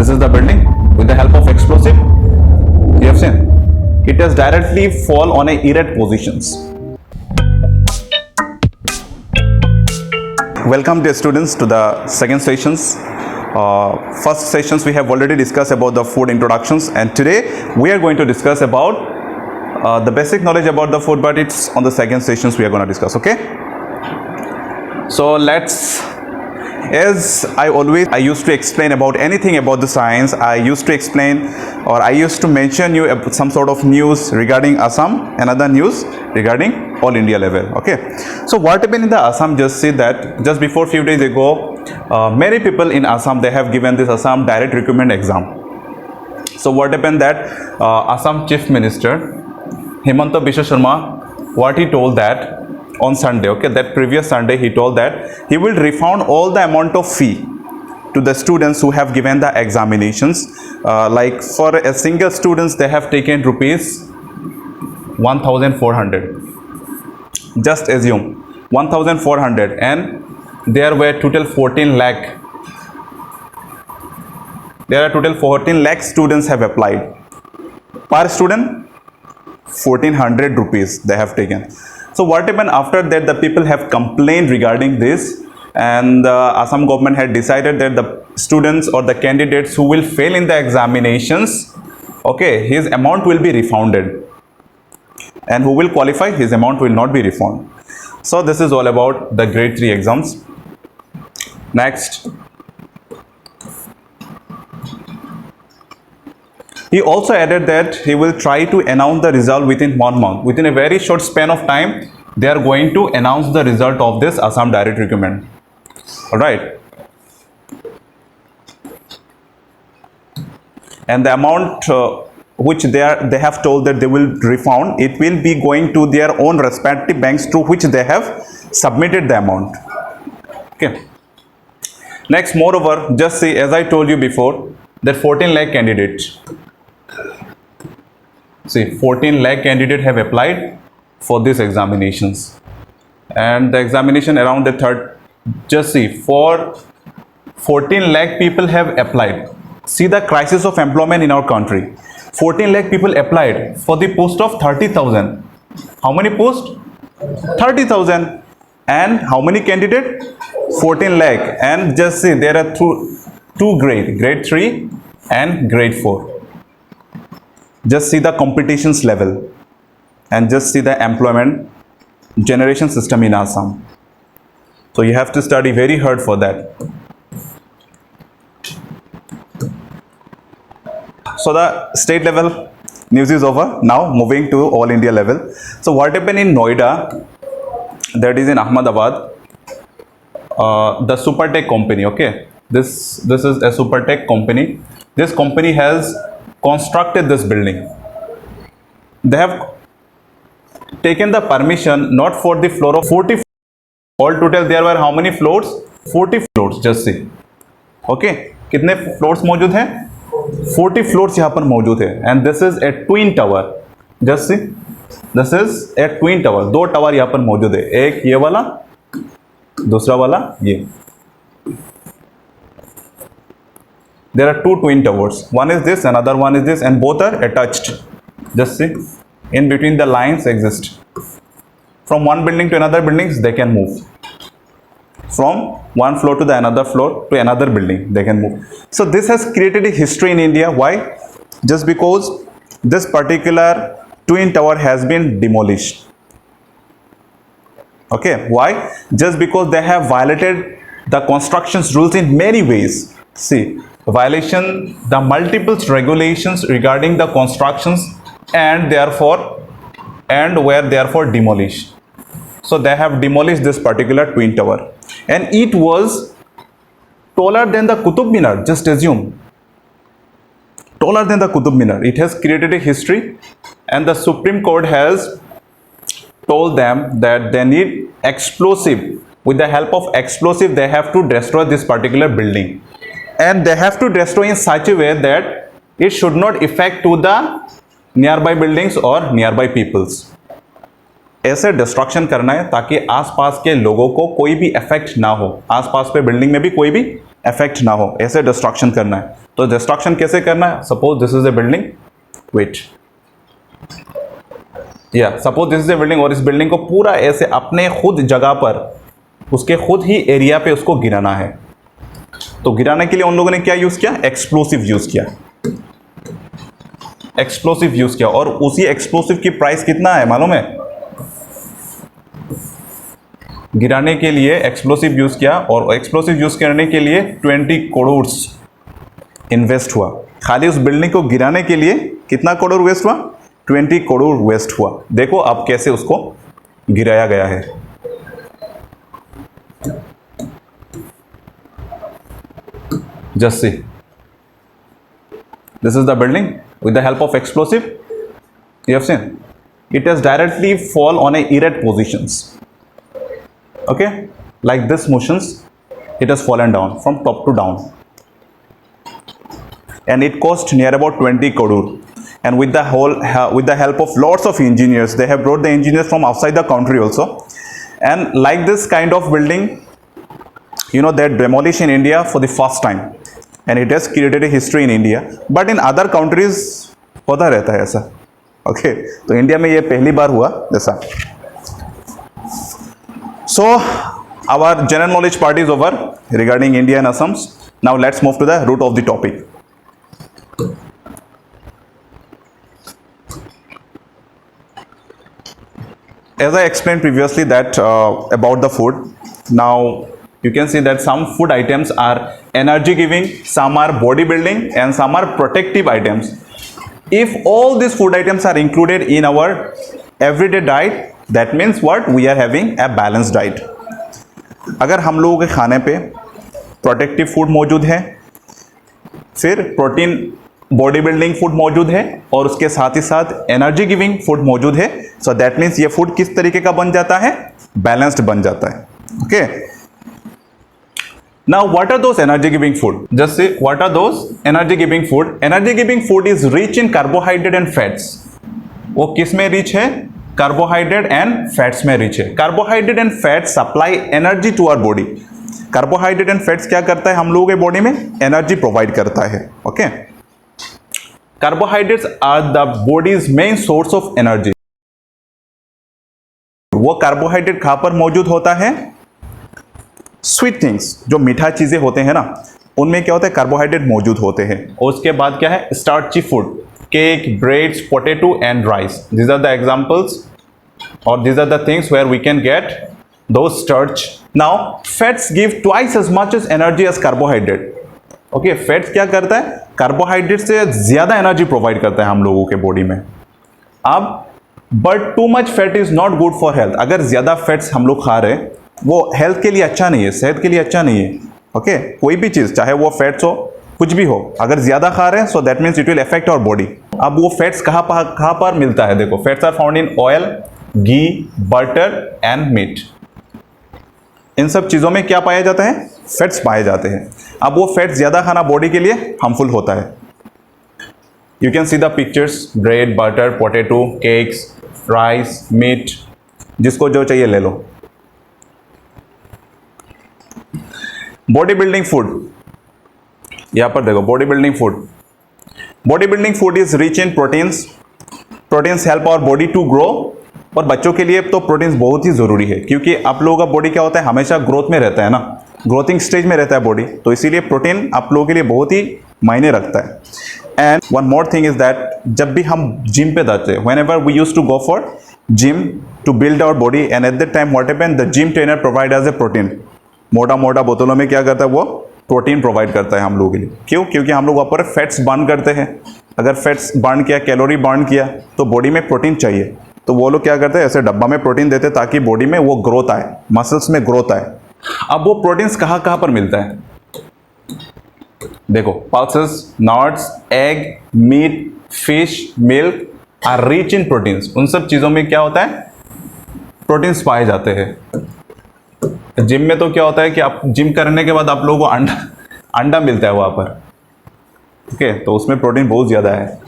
This is the building with the help of explosive. You have seen it has directly fall on a erect positions. Welcome dear students to the second sessions. First sessions we have already discussed about the food introductions, and today we are going to discuss about the basic knowledge about the food, but it's on the second sessions we are going to discuss. Okay, so let's, as I used to explain about anything about the science, I used to explain or I used to mention you some sort of news regarding Assam, another news regarding all India level. Okay, so what happened in the Assam, just see that just before few days ago, many people in Assam, they have given this Assam direct recruitment exam. So what happened that Assam Chief Minister Himanta Biswa Sharma, what he told that on Sunday, okay, that previous Sunday, he told that he will refund all the amount of fee to the students who have given the examinations. Like for a single students, they have taken rupees 1,400. Just assume 1,400, and there were total 14 lakh. There are total 14 lakh students have applied. Per student 1,400 rupees they have taken. So what happened after that, the people have complained regarding this, and the Assam government had decided that the students or the candidates who will fail in the examinations, okay, his amount will be refunded, and who will qualify, his amount will not be refunded. So this is all about the grade 3 exams. Next, he also added that he will try to announce the result within 1 month. Within a very short span of time, they are going to announce the result of this Assam direct recruitment. Alright. And the amount which they have told that they will refund, it will be going to their own respective banks through which they have submitted the amount. Okay. Next, moreover, just see, as I told you before, that 14 lakh candidates. See, 14 lakh candidates have applied for these examinations, and the examination around the third, just see, for 14 lakh people have applied. See the crisis of employment in our country. 14 lakh people applied for the post of 30,000. How many posts? 30,000. And how many candidates? 14 lakh. And just see, there are two grade 3 and grade 4. Just see the competitions level, and just see the employment generation system in Assam. So you have to study very hard for that. So the state level news is over. Now moving to all India level. So what happened in Noida, that is in Ahmedabad, the Supertech company, okay, this is a Supertech company. This company has constructed this building. They have taken the permission not for the floor of 40. All total there were how many floors? 40 floors. Just see. Okay, कितने floors मौजूद हैं? 40 floors यहाँ पर मौजूद है. And this is a twin tower. Just see. This is a twin tower. दो tower यहाँ पर मौजूद है. एक ये वाला, दूसरा वाला ये. There are two twin towers. One is this, another one is this, and both are attached. Just see, in between the lines exist. From one building to another buildings, they can move. From one floor to the another floor to another building, they can move. So this has created a history in India. Why? Just because this particular twin tower has been demolished. Okay, why? Just because they have violated the constructions rules in many ways. See, violation the multiple regulations regarding the constructions, and were therefore demolished. So they have demolished this particular twin tower, and it was taller than the Qutub Minar. Just assume, taller than the Qutub Minar. It has created a history, and the Supreme Court has told them that they need explosive. With the help of explosive, they have to destroy this particular building. And they have to destroy in such a way that it should not affect to the nearby buildings or nearby peoples. ऐसे destruction करना है ताकि आसपास के लोगों को कोई भी इफेक्ट ना हो, आसपास पे बिल्डिंग में भी कोई भी इफेक्ट ना हो, ऐसे डिस्ट्रक्शन करना है. तो डिस्ट्रक्शन कैसे करना है? Suppose this is a building, wait, या suppose this is a building, और इस बिल्डिंग को पूरा ऐसे अपने खुद जगह पर, उसके खुद ही एरिया पे उसको गिराना है। तो गिराने के लिए उन लोगों ने क्या यूज किया? एक्सप्लोसिव यूज किया, एक्सप्लोसिव यूज किया। और उसी एक्सप्लोसिव की प्राइस कितना है मालूम है? गिराने के लिए एक्सप्लोसिव यूज किया, और एक्सप्लोसिव यूज करने के लिए 20 करोड़ इन्वेस्ट हुआ। खाली उस बिल्डिंग को गिराने के लिए कितना करोड़ वेस्ट हुआ? 20 करोड़ वेस्ट हुआ। देखो अब कैसे उसको गिराया गया है। Just see, this is the building with the help of explosive. You have seen it has directly fall on a erect positions, okay, like this motions it has fallen down from top to down, and it cost near about 20 crore. And with the help of lots of engineers, they have brought the engineers from outside the country also, and like this kind of building, you know, that demolished in India for the first time, and it has created a history in India, but in other countries होता रहता है ऐसा, okay. तो India में ये पहली बार हुआ जैसा। So our general knowledge part is over regarding India and Assam. Now let's move to the root of the topic. As I explained previously that about the food, now you can see that some food items are energy giving, some are body building, and some are protective items. If all these food items are included in our everyday diet, that means what? We are having a balanced diet. अगर हम लोगों के खाने पे protective food मौजूद है, फिर protein body building food मौजूद है, और उसके साथ ही साथ एनर्जी गिविंग फूड मौजूद है, सो दैट मीन्स ये फूड किस तरीके का बन जाता है? बैलेंस्ड बन जाता है, okay. Now what are those energy giving food? Just say what are those energy giving food? Energy giving food is rich in carbohydrate and fats. वो किस में रिच है? कार्बोहाइड्रेट एंड फैट्स में रिच है। Carbohydrate and fats supply energy to our body. Carbohydrate and fats क्या करता है हम लोगों के बॉडी में? एनर्जी प्रोवाइड करता है, okay. Carbohydrates are the body's main source of energy. वो कार्बोहाइड्रेट कहां पर मौजूद होता है? स्वीट थिंग्स, जो मीठा चीजें होते हैं ना, उनमें क्या होता है? कार्बोहाइड्रेट मौजूद होते हैं। और उसके बाद क्या है? Starchy food, cake, breads, potato and rice, these are the examples, और these are the things where we can get those starch. Now fats give twice as much as energy as carbohydrate, okay. Fats क्या करता है? Carbohydrate से ज्यादा energy provide करता है हम लोगों के बॉडी में। अब but too much fat is not good for health. अगर ज्यादा फैट्स हम लोग खा रहे हैं, वो हेल्थ के लिए अच्छा नहीं है, सेहत के लिए अच्छा नहीं है, ओके। कोई भी चीज, चाहे वो फैट्स हो, कुछ भी हो, अगर ज्यादा खा रहे हैं, so that means it will affect our body. अब वो फैट्स कहाँ पर मिलता है? देखो, fats are found in oil, ghee, butter and meat. इन सब चीजों में क्या पाया जाता है? फैट्स पाए जाते हैं। अब वो फैट्स ज्यादा खाना बॉडी के लिए हार्मफुल होता है। You can see the pictures, bread, butter, potato, cakes, rice, meat, जिसको जो चाहिए ले लो। बॉडी बिल्डिंग फूड, यहां पर देखो, body building food. Body building food is rich in proteins. Proteins help our body to grow. और बच्चों के लिए तो प्रोटीन्स बहुत ही जरूरी है, क्योंकि आप लोगों का बॉडी क्या होता है? हमेशा ग्रोथ में रहता है ना, ग्रोथिंग स्टेज में रहता है बॉडी, तो इसीलिए प्रोटीन आप लोगों के लिए बहुत ही मायने रखता है। And one more thing is that जब भी हम जिम पे जाते हैं, whenever we used to go for gym to build our body, and at that time what happened, the gym trainer provide as a protein. मोटा मोटा बोतलों में क्या करता है? वो प्रोटीन प्रोवाइड करता है हम लोगों के लिए। क्यों? क्योंकि हम लोग वहाँ पर फैट्स बर्न करते हैं। अगर फैट्स बर्न किया, कैलोरी बर्न किया, तो बॉडी में प्रोटीन चाहिए, तो वो लोग क्या करते हैं? ऐसे डब्बा में प्रोटीन देते हैं ताकि बॉडी में वो ग्रोथ आए, मसल्स में ग्रोथ आए। अब वो प्रोटीन्स कहाँ पर मिलता है? देखो, pulses, nuts, egg, meat, fish, milk are rich in proteins. उन सब चीजों में क्या होता है? प्रोटीन्स पाए जाते हैं। जिम में तो क्या होता है कि आप जिम करने के बाद आप लोगों को अंडा मिलता है वहां पर, ओके, तो उसमें प्रोटीन बहुत ज्यादा है।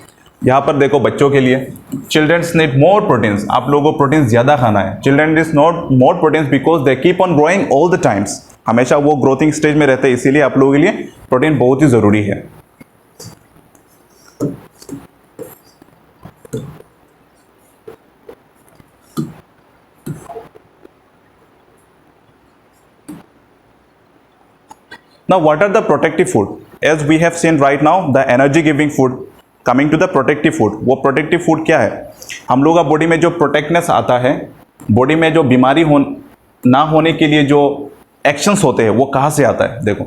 यहाँ पर देखो, बच्चों के लिए चिल्ड्रंस नीड मोर प्रोटीन्स। आप लोगों को प्रोटीन ज्यादा खाना है। Children is not more proteins because they keep on growing all the times. हमेशा वो ग्रोथिंग स्टेज में रहते हैं, इसीलिए आप लोगों के लिए प्रोटीन बहुत ही जरूरी है। Now what are the protective food? As we have seen right now, the energy giving food. Coming to the protective food, वो protective food क्या है? हम लोग का बॉडी में जो प्रोटेक्टनेस आता है, बॉडी में जो बीमारी ना होने के लिए जो एक्शंस होते हैं, वो कहाँ से आता है? देखो,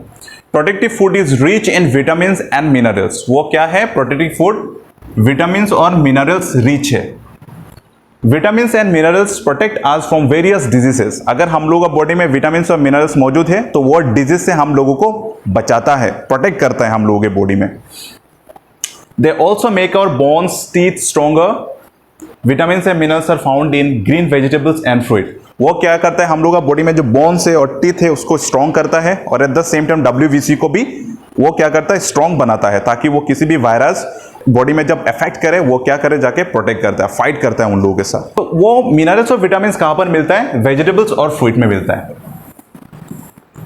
protective food is rich in vitamin and minerals. वो क्या है? प्रोटेक्टिव फूड विटामिन और मिनरल्स रिच है. Vitamin and minerals protect us from various diseases. अगर हम लोगों का बॉडी में विटामिन और मिनरल्स मौजूद है तो वो डिजीज से हम लोगों को बचाता है, प्रोटेक्ट करता है हम लोगों के बॉडी में. They also make our bones teeth stronger. Vitamin and minerals are found in green vegetables and fruit. वो क्या करता है? हम लोग का बॉडी में जो बोन्स है और टीथ है उसको स्ट्रॉन्ग करता है, और at the same time WBC को भी वो क्या करता है? स्ट्रॉन्ग बनाता है, ताकि वो किसी भी वायरस बॉडी में जब अफेक्ट करे वो क्या करे? जाके प्रोटेक्ट करता है, फाइट करता है उन लोगों के साथ. तो वो मिनरल्स और विटामिन कहां पर मिलता है? वेजिटेबल्स और फ्रूट में मिलता है.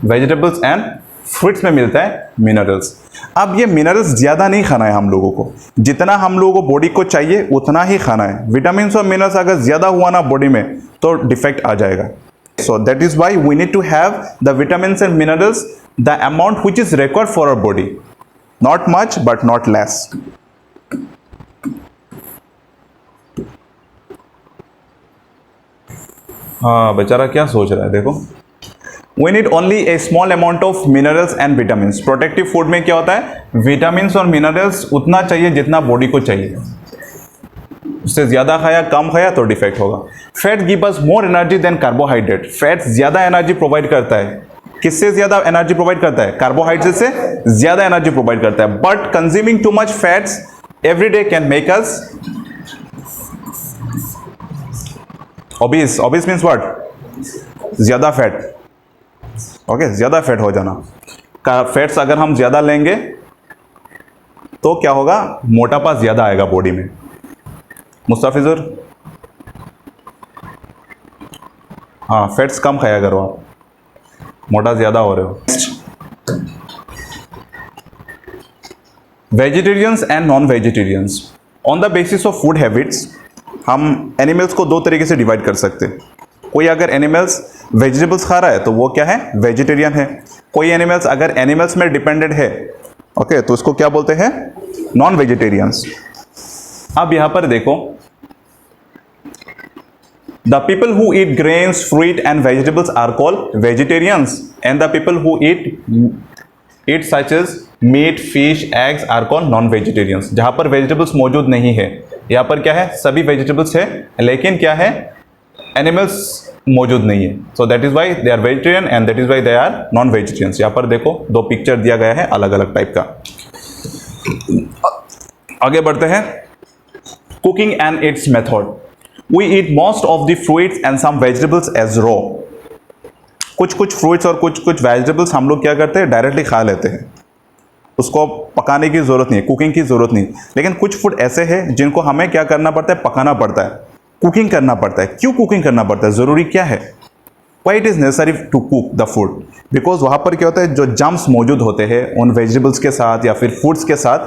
वेजिटेबल्स एंड फ्रूट्स में मिलता है मिनरल्स. अब ये मिनरल्स ज्यादा नहीं खाना है हम लोगों को, जितना हम लोगों को बॉडी को चाहिए उतना ही खाना है. विटामिन और मिनरल्स अगर ज्यादा हुआ ना बॉडी में तो डिफेक्ट आ जाएगा. So that is why we need to have the vitamin and minerals the amount which is required for our body, not much but not less. हाँ, बेचारा क्या सोच रहा है, देखो. We need only a small amount of minerals and vitamins. Protective food में क्या होता है? विटामिन और मिनरल्स उतना चाहिए जितना बॉडी को चाहिए. उससे ज्यादा खाया, कम खाया तो डिफेक्ट होगा. Fat give us more energy than carbohydrate. Fat ज्यादा एनर्जी प्रोवाइड करता है. किससे ज्यादा एनर्जी प्रोवाइड करता है? कार्बोहाइड्रेट से ज्यादा एनर्जी प्रोवाइड करता है. But consuming too much fats every day can make us obese. Obese means what? ज्यादा फैट. ओके, ज्यादा फैट हो जाना. फैट्स अगर हम ज्यादा लेंगे तो क्या होगा? मोटापा ज्यादा आएगा बॉडी में. मुस्ताफिजुर, हाँ, फैट्स कम खाया करो आप, मोटा ज्यादा हो रहे हो. Vegetarians and non vegetarians. On the basis of food habits हम एनिमल्स को दो तरीके से डिवाइड कर सकते हैं. कोई अगर एनिमल्स वेजिटेबल्स खा रहा है तो वो क्या है? वेजिटेरियन है. कोई एनिमल्स अगर एनिमल्स में डिपेंडेंट है, ओके, तो उसको क्या बोलते हैं? Non vegetarians. अब यहां पर देखो, the people who eat grains, fruit and vegetables are called vegetarians, and the people who eat such as meat, fish, eggs are called non vegetarians. जहां पर वेजिटेबल्स मौजूद नहीं है, यहाँ पर क्या है? सभी वेजिटेबल्स है, लेकिन क्या है? एनिमल्स मौजूद नहीं है. So that is why they are vegetarian and that is why they are non vegetarians. यहाँ पर देखो, दो पिक्चर दिया गया है अलग अलग टाइप का. आगे बढ़ते हैं. Cooking and its method. We eat most of the fruits and some vegetables as raw. कुछ फ्रूट्स और कुछ वेजिटेबल्स हम लोग क्या करते हैं? डायरेक्टली खा लेते हैं. उसको पकाने की जरूरत नहीं है, कुकिंग की जरूरत नहीं. लेकिन कुछ फूड ऐसे हैं जिनको हमें क्या करना पड़ता है? पकाना पड़ता है, कुकिंग करना पड़ता है. क्यों कुकिंग करना पड़ता है? जरूरी क्या है? Why it is necessary to cook the food? Because वहां पर क्या होता है? जो जम्स मौजूद होते हैं उन वेजिटेबल्स के साथ या फिर फूड्स के साथ,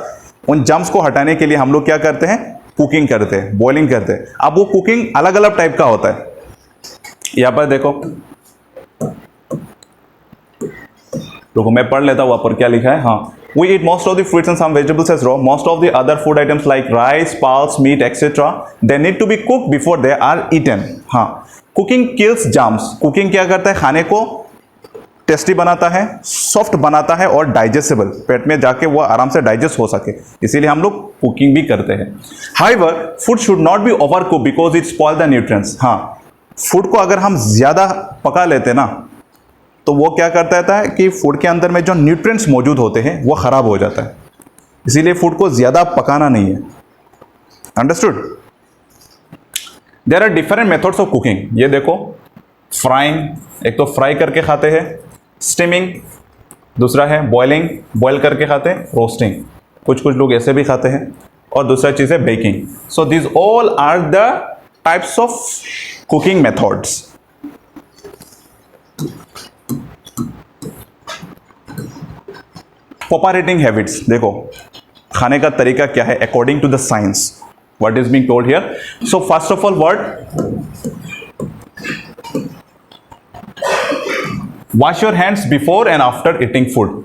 उन जम्स को हटाने के लिए हम लोग क्या करते हैं? कुकिंग करते हैं, बॉइलिंग करते हैं. अब वो कुकिंग अलग अलग टाइप का होता है. यहां पर देखो, रुको मैं पढ़ लेता हूं वहां पर क्या लिखा है. हाँ, we eat most of the fruits and some vegetables as raw. Most of the other food items like rice, pulse, meat, etc. they need to be cooked before they are eaten. हाँ, cooking kills germs. cooking क्या करता है? खाने को tasty बनाता है, soft बनाता है और डाइजेस्टेबल, पेट में जाके वो आराम से डाइजेस्ट हो सके, इसीलिए हम लोग कुकिंग भी करते हैं. However, food should not be overcooked because it spoils the nutrients. हाँ, फूड को अगर हम ज्यादा पका लेते ना तो वो क्या करता है कि फूड के अंदर में जो न्यूट्रिएंट्स मौजूद होते हैं वो खराब हो जाता है. इसीलिए फूड को ज्यादा पकाना नहीं है. Understood? There are different methods of cooking. ये देखो, फ्राइंग, एक तो फ्राई करके खाते हैं, स्टीमिंग, दूसरा है बॉइलिंग, बॉयल करके खाते हैं, रोस्टिंग, कुछ लोग ऐसे भी खाते हैं, और दूसरा चीज है baking. So this all are the types of cooking methods. Operating habits. देखो, खाने का तरीका क्या है according to the science, what is being told here. So first of all, wash your hands before and after eating food.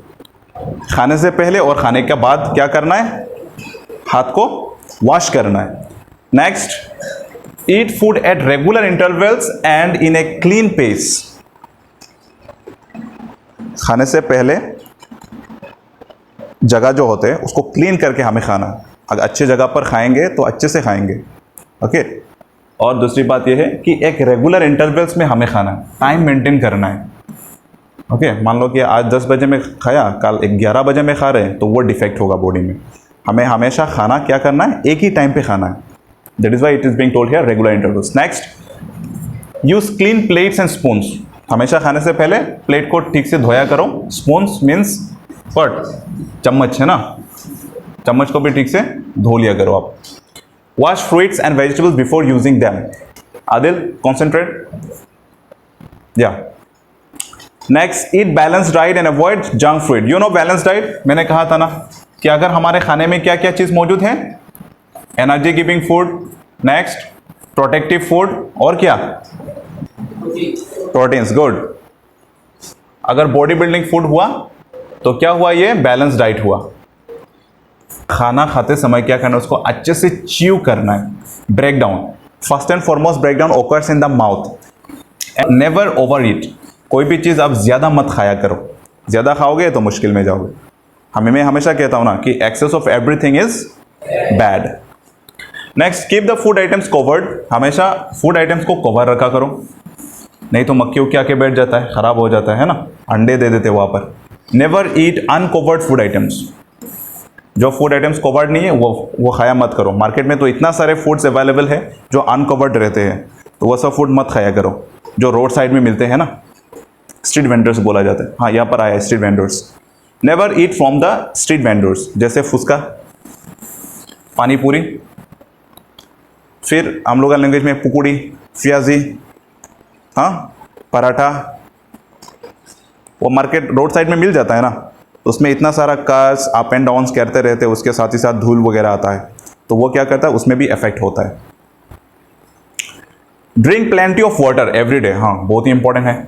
खाने से पहले और खाने के बाद क्या करना है? हाथ को वॉश करना है. Next, eat food at regular intervals and in a clean pace. खाने से पहले जगह जो होते हैं उसको क्लीन करके हमें खाना है. अगर अच्छे जगह पर खाएंगे तो अच्छे से खाएंगे. ओके. और दूसरी बात यह है कि एक रेगुलर इंटरवल्स में हमें खाना है, टाइम मेंटेन करना है. ओके. मान लो कि आज 10 बजे में खाया, कल 11 बजे में खा रहे हैं, तो वो डिफेक्ट होगा बॉडी में. हमें हमेशा खाना क्या करना है? एक ही टाइम पे खाना है. That is why it is being told here regular intervals. Next, use clean plates and spoons. हमेशा खाने से पहले प्लेट को ठीक से धोया करो. Spoons means what? चम्मच है ना, चम्मच को भी ठीक से धो लिया करो आप. Wash fruits and vegetables before using them. Adil, concentrate. या next, eat balance diet and avoid junk food. You know balance diet, मैंने कहा था ना कि अगर हमारे खाने में क्या क्या चीज मौजूद है? Energy giving food, next protective food, और क्या? प्रोटीन्स. गुड. अगर बॉडी बिल्डिंग फूड हुआ तो क्या हुआ? ये बैलेंस डाइट हुआ. खाना खाते समय क्या करना है? उसको अच्छे से च्यू करना है. Break down. First and foremost break down occurs in the mouth. Never over eat. कोई भी चीज आप ज्यादा मत खाया करो. ज्यादा खाओगे तो मुश्किल में जाओगे. मैं हमेशा कहता हूं ना कि excess of everything is bad. Next, keep the food items covered. हमेशा फूड आइटम्स को कवर रखा करो, नहीं तो मक्खी उक्की आके बैठ जाता है, खराब हो जाता है ना, अंडे दे देते वहां पर. नेवर ईट अनकवर्ड फूड आइटम्स. जो फूड आइटम्स कवर्ड नहीं है वो खाया मत करो. मार्केट में तो इतना सारे फूड्स अवेलेबल है जो अनकवर्ड रहते हैं, तो वो सब फूड मत खाया करो जो रोड साइड में मिलते हैं ना. स्ट्रीट वेंडर्स बोला जाता है. हाँ, यहाँ पर आया street vendors. Never eat from the street vendors. जैसे फुसका, पानी पूरी, फिर हम लोग लैंग्वेज में पुकुड़ी, प्याजी, हाँ, पराठा. वो मार्केट रोड साइड में मिल जाता है ना, उसमें इतना सारा कार्स अप एंड डाउन करते रहते हैं, उसके साथ ही साथ धूल वगैरह आता है, तो वो क्या करता है? उसमें भी इफेक्ट होता है. Drink plenty of water every day. हाँ, बहुत ही इंपॉर्टेंट है.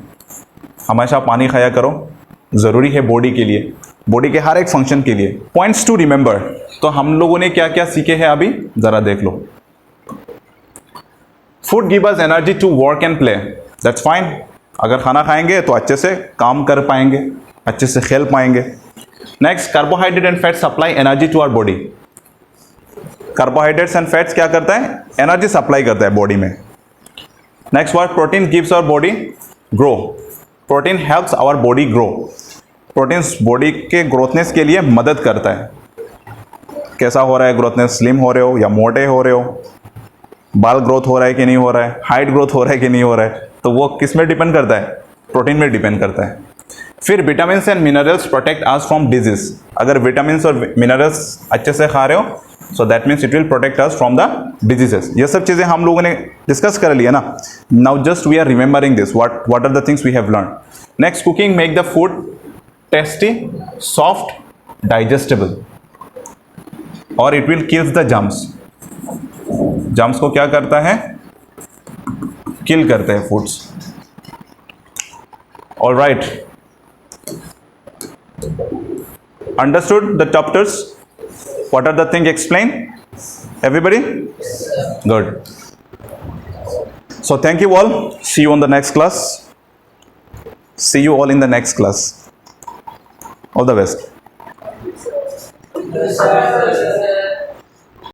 हमेशा पानी खाया करो, ज़रूरी है बॉडी के लिए, बॉडी के हर एक फंक्शन के लिए. Points to remember. तो हम लोगों ने क्या क्या सीखे हैं अभी ज़रा देख लो. Food give us energy to work and play. That's fine. अगर खाना खाएंगे तो अच्छे से काम कर पाएंगे, अच्छे से खेल पाएंगे. Next, carbohydrate and fat supply energy to our body. Carbohydrates and fats क्या करता है? एनर्जी सप्लाई करता है बॉडी में. Next word, protein gives our body grow. Protein helps our body grow. Proteins body के ग्रोथनेस के लिए मदद करता है. कैसा हो रहा है ग्रोथनेस? स्लिम हो रहे हो या मोटे हो रहे हो? बाल ग्रोथ हो रहा है कि नहीं हो रहा है? हाइट ग्रोथ हो रहा है कि नहीं हो रहा है? तो वो किस में डिपेंड करता है? प्रोटीन में डिपेंड करता है. फिर vitamin and minerals protect us from disease. अगर विटामिन और मिनरल्स अच्छे से खा रहे हो, सो that means it will protect us from the diseases. ये सब चीज़ें हम लोगों ने डिस्कस कर लिया ना. Now just we are remembering this. What are the things we have learn. Next, cooking make the food tasty, soft, digestible, और it will kills the germs. Germs को क्या करता है? किल करते हैं foods. All right, understood the chapters? What are the things explained? Everybody? Good. So thank you all. See you on the next class. See you all in the next class. All the best.